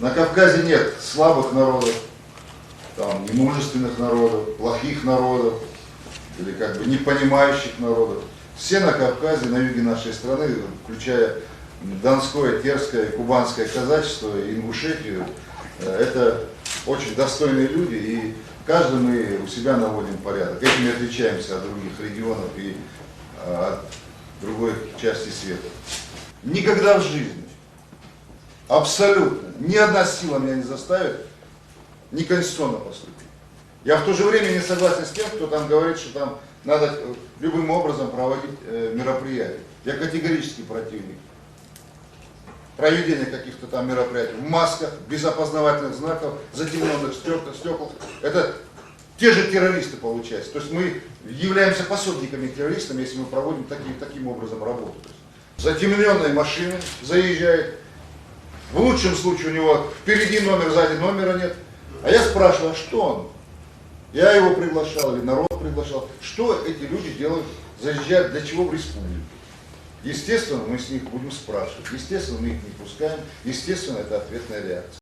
На Кавказе нет слабых народов, там, немужественных народов, плохих народов или как бы непонимающих народов. Все на Кавказе, на юге нашей страны, включая Донское, Терское, Кубанское казачество и Ингушетию, это очень достойные люди, и каждый мы у себя наводим порядок. Этим мы отличаемся от других регионов и от другой части света. Никогда в жизни, абсолютно, ни одна сила меня не заставит неконституционно поступить. Я в то же время не согласен с тем, кто там говорит, что там надо любым образом проводить мероприятия. Я категорически противник проведения каких-то там мероприятий в масках, без опознавательных знаков, затемненных стекол. Это те же террористы получаются. То есть мы являемся пособниками террористам, если мы проводим таким образом работу. Затемненные машины заезжают. В лучшем случае у него впереди номер, сзади номера нет. А я спрашиваю, а что он? Я его приглашал или народ приглашал. Что эти люди делают, заезжают, для чего в республику? Естественно, мы с них будем спрашивать. Естественно, мы их не пускаем. Естественно, это ответная реакция.